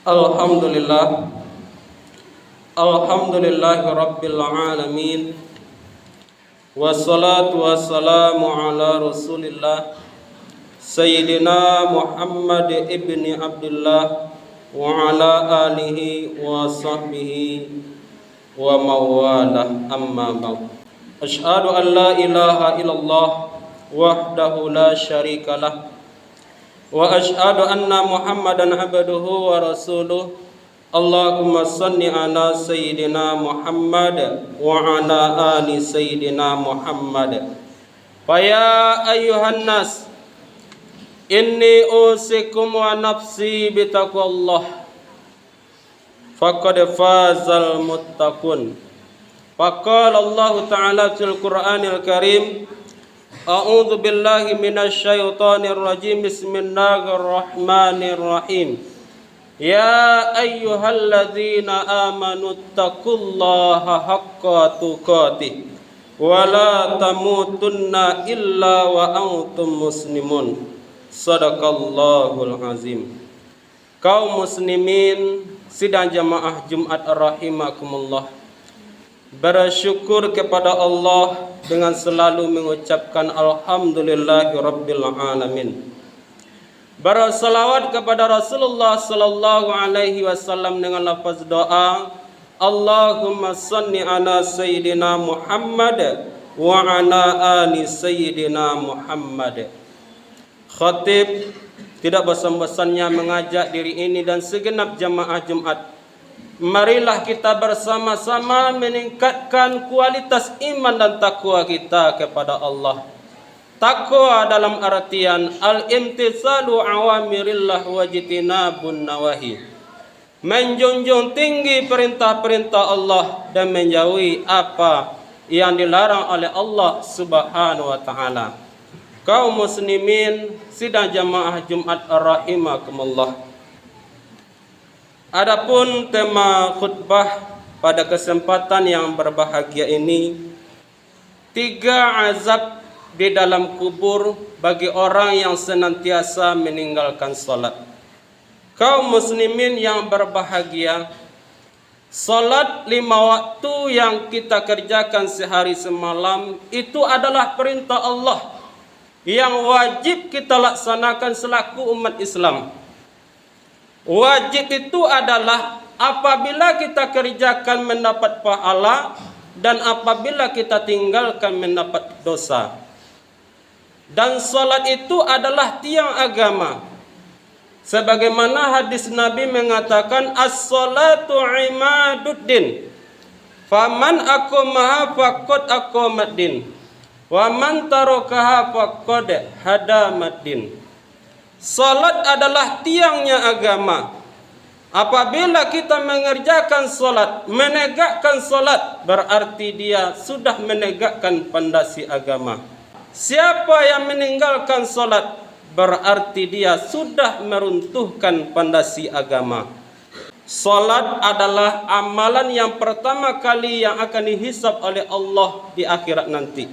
Alhamdulillah, Alhamdulillahi Rabbil Alamin. Wassalatu wassalamu ala Rasulillah Sayyidina Muhammad ibni Abdullah wa ala alihi wa sahbihi wa mawalah, amma ba'd. Asyhadu an la ilaha illallah wahdahu la syarikalah wa asyhadu anna Muhammadan abduhu wa rasuluh. Allahumma salli ala Sayyidina Muhammad wa ala ali Sayyidina Muhammad. Faya ayyuhan nas, inni usikum wa nafsi bitaqwallah, faqad fazal muttaqun. Faqala Allah Ta'ala fil Qur'anil Karim, a'udzu billahi minasy syaithanir rajim, bismillahirrahmanirrahim. Ya ayyuhalladzina amanu taqullaha haqqa tuqatih wa la tamutunna illa wa antum muslimun. Sadaqallahul azim. Kaum muslimin sidang jamaah Jumat rahimakumullah, bersyukur kepada Allah dengan selalu mengucapkan alhamdulillahi rabbil alamin. Bersalawat kepada Rasulullah sallallahu alaihi wasallam dengan lafaz doa, Allahumma salli ala Sayyidina Muhammad wa ala ali Sayyidina Muhammad. Khatib tidak bosan-bosannya mengajak diri ini dan segenap jamaah Jumat, marilah kita bersama-sama meningkatkan kualitas iman dan takwa kita kepada Allah. Takwa dalam artian al-imtithalu awamirillah wa jitinabun nawahi, menjunjung tinggi perintah-perintah Allah dan menjauhi apa yang dilarang oleh Allah Subhanahu wa taala. Kaum muslimin sidang jamaah Jumat rahimakumullah. Adapun tema khutbah pada kesempatan yang berbahagia ini, 3 azab di dalam kubur bagi orang yang senantiasa meninggalkan salat. Kaum muslimin yang berbahagia, salat 5 waktu yang kita kerjakan sehari semalam itu adalah perintah Allah yang wajib kita laksanakan selaku umat Islam. Wajib itu adalah apabila kita kerjakan mendapat pahala dan apabila kita tinggalkan mendapat dosa. Dan salat itu adalah tiang agama. Sebagaimana hadis Nabi mengatakan, as-salatu imaduddin, faman aqamaha faqad aqamaddin, wa man tarakaha faqad hadamaddin. Salat adalah tiangnya agama. Apabila kita mengerjakan salat, menegakkan salat, berarti dia sudah menegakkan pondasi agama. Siapa yang meninggalkan salat, berarti dia sudah meruntuhkan pondasi agama. Salat adalah amalan yang pertama kali yang akan dihisab oleh Allah di akhirat nanti.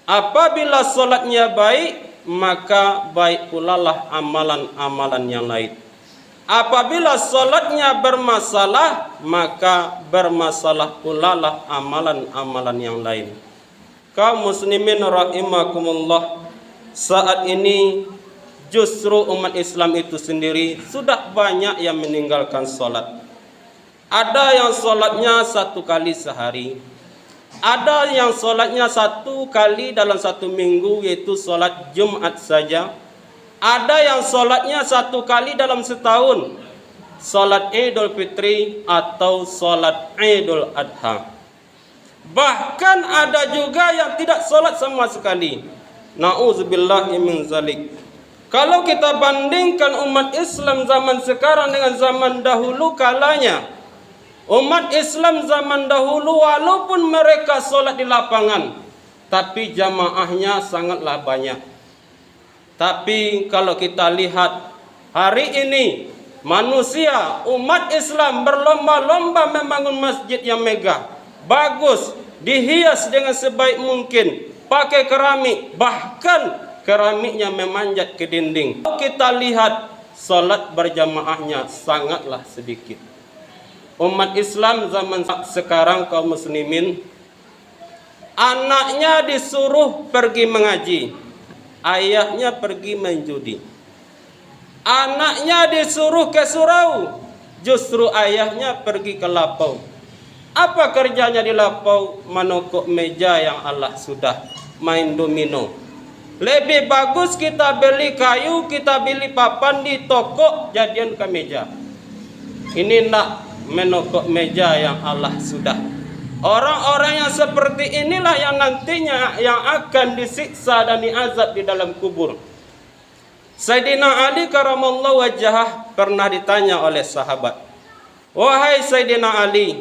Apabila salatnya baik, maka baik pula lah amalan-amalan yang lain. Apabila salatnya bermasalah, maka bermasalah pula lah amalan-amalan yang lain. Kaum muslimin rahimakumullah, saat ini justru umat Islam itu sendiri sudah banyak yang meninggalkan salat. Ada yang salatnya 1 kali sehari, ada yang salatnya 1 kali dalam 1 minggu, yaitu salat Jumat saja. Ada yang salatnya 1 kali dalam setahun, salat Idul Fitri atau salat Idul Adha. Bahkan ada juga yang tidak salat sama sekali. Na'udzubillahi min zalik. Kalau kita bandingkan umat Islam zaman sekarang dengan zaman dahulu kalanya, umat Islam zaman dahulu walaupun mereka salat di lapangan, tapi jamaahnya sangatlah banyak. Tapi kalau kita lihat hari ini, manusia, umat Islam berlomba-lomba membangun masjid yang megah, bagus, dihias dengan sebaik mungkin, pakai keramik, bahkan keramiknya memanjat ke dinding. Kita lihat solat berjamaahnya sangatlah sedikit. Umat Islam zaman sekarang, kaum muslimin, anaknya disuruh pergi mengaji, ayahnya pergi main judi. Anaknya disuruh ke surau, justru ayahnya pergi ke lapau. Apa kerjanya di lapau? Menokok meja yang Allah sudah, main domino. Lebih bagus kita beli kayu, kita beli papan di toko, jadian ke meja. Ini nak menokok meja yang Allah sudah. Orang-orang yang seperti inilah yang nantinya yang akan disiksa dan diazab di dalam kubur. Sayyidina Ali karamallahu wajhah pernah ditanya oleh sahabat, "Wahai Sayyidina Ali,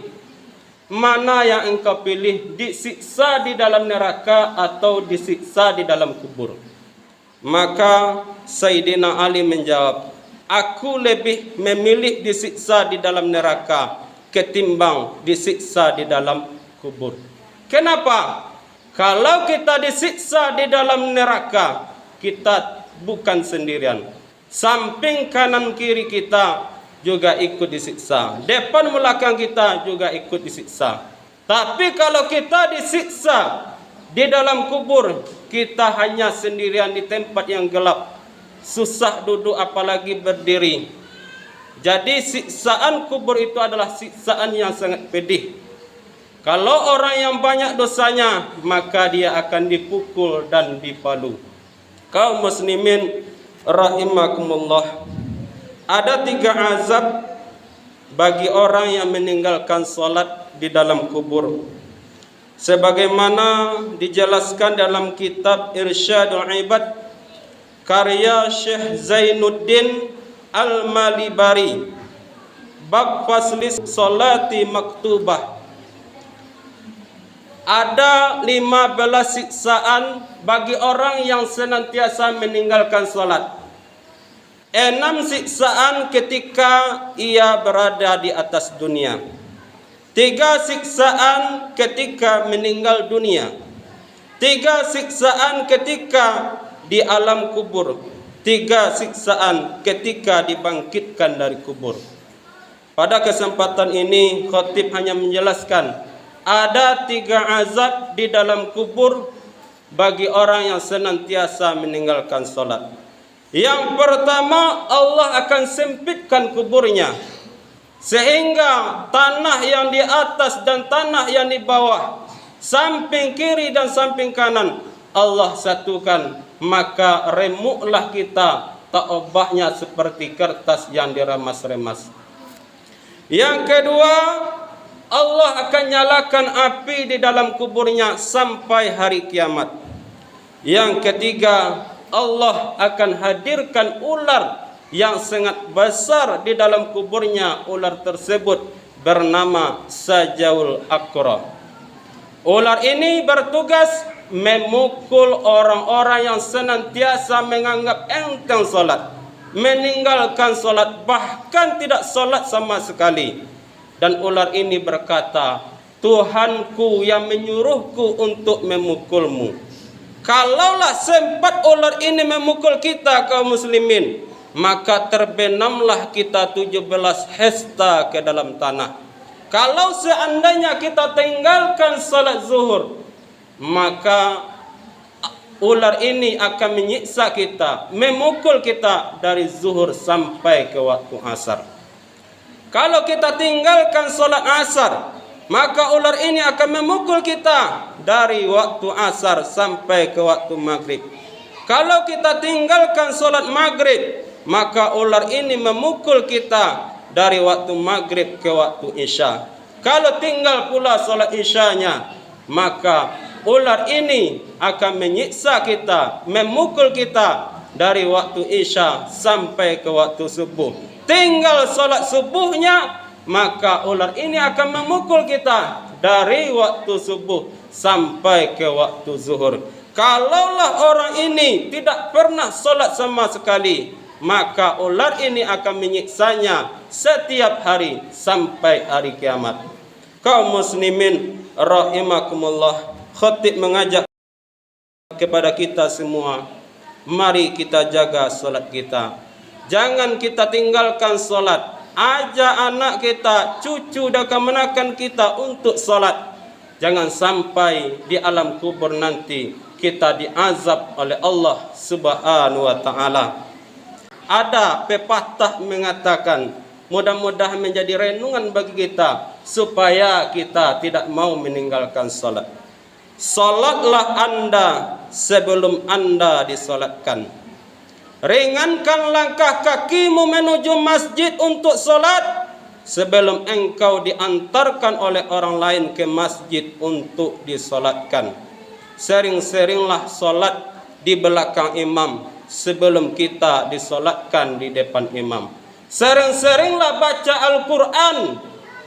mana yang engkau pilih, disiksa di dalam neraka atau disiksa di dalam kubur?" Maka Sayyidina Ali menjawab, "Aku lebih memilih disiksa di dalam neraka ketimbang disiksa di dalam kubur." Kenapa? Kalau kita disiksa di dalam neraka, kita bukan sendirian. Samping kanan kiri kita juga ikut disiksa. Depan belakang kita juga ikut disiksa. Tapi kalau kita disiksa di dalam kubur, kita hanya sendirian di tempat yang gelap. Susah duduk apalagi berdiri. Jadi siksaan kubur itu adalah siksaan yang sangat pedih. Kalau orang yang banyak dosanya, maka dia akan dipukul dan dipalu. Kaum muslimin rahimakumullah, ada 3 azab bagi orang yang meninggalkan solat di dalam kubur. Sebagaimana dijelaskan dalam kitab Irsyadul Ibad karya Syekh Zainuddin Al-Malibari, bab faslis solati maktubah. Ada 15 siksaan bagi orang yang senantiasa meninggalkan solat. 6 siksaan ketika ia berada di atas dunia. 3 siksaan ketika meninggal dunia. 3 siksaan ketika di alam kubur. 3 siksaan ketika dibangkitkan dari kubur. Pada kesempatan ini khatib hanya menjelaskan ada 3 azab di dalam kubur bagi orang yang senantiasa meninggalkan solat. Yang pertama, Allah akan sempitkan kuburnya sehingga tanah yang di atas dan tanah yang di bawah, samping kiri dan samping kanan, Allah satukan. Maka remuklah kita, tak obahnya seperti kertas yang diremas-remas. Yang kedua, Allah akan nyalakan api di dalam kuburnya sampai hari kiamat. Yang ketiga, Allah akan hadirkan ular yang sangat besar di dalam kuburnya. Ular tersebut bernama Sajaul Aqra. Ular ini bertugas memukul orang-orang yang senantiasa menganggap enteng solat, meninggalkan solat, bahkan tidak solat sama sekali. Dan ular ini berkata, "Tuhanku yang menyuruhku untuk memukulmu." Kalaulah sempat ular ini memukul kita kaum muslimin, maka terbenamlah kita 17 hektar ke dalam tanah. Kalau seandainya kita tinggalkan salat zuhur, maka ular ini akan menyiksa kita, memukul kita dari zuhur sampai ke waktu asar. Kalau kita tinggalkan solat asar, maka ular ini akan memukul kita dari waktu asar sampai ke waktu maghrib. Kalau kita tinggalkan solat maghrib, maka ular ini memukul kita dari waktu maghrib ke waktu isya. Kalau tinggal pula solat isyanya, maka ular ini akan menyiksa kita, memukul kita dari waktu isya sampai ke waktu subuh. Tinggal solat subuhnya, maka ular ini akan memukul kita dari waktu subuh sampai ke waktu zuhur. Kalaulah orang ini tidak pernah solat sama sekali, maka ular ini akan menyiksanya setiap hari sampai hari kiamat. Kaum muslimin rahimakumullah, khatib mengajak kepada kita semua, mari kita jaga solat kita. Jangan kita tinggalkan solat. Ajak anak kita, cucu dan kemenakan kita untuk solat. Jangan sampai di alam kubur nanti kita diazab oleh Allah Subhanahu wa taala. Ada pepatah mengatakan, mudah-mudahan menjadi renungan bagi kita supaya kita tidak mau meninggalkan salat. Salatlah Anda sebelum Anda disolatkan. Ringankan langkah kakimu menuju masjid untuk salat sebelum engkau diantarkan oleh orang lain ke masjid untuk disolatkan. Sering-seringlah solat di belakang imam sebelum kita disolatkan di depan imam. Sering-seringlah baca Al-Quran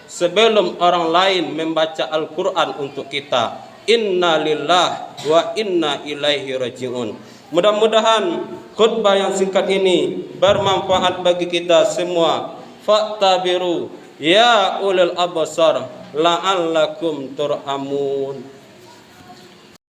sebelum orang lain membaca Al-Quran untuk kita. Inna lillahi wa inna ilaihi raji'un. Mudah-mudahan khutbah yang singkat ini bermanfaat bagi kita semua. Fa'tabiru ya ulil absar la'allakum turhamun.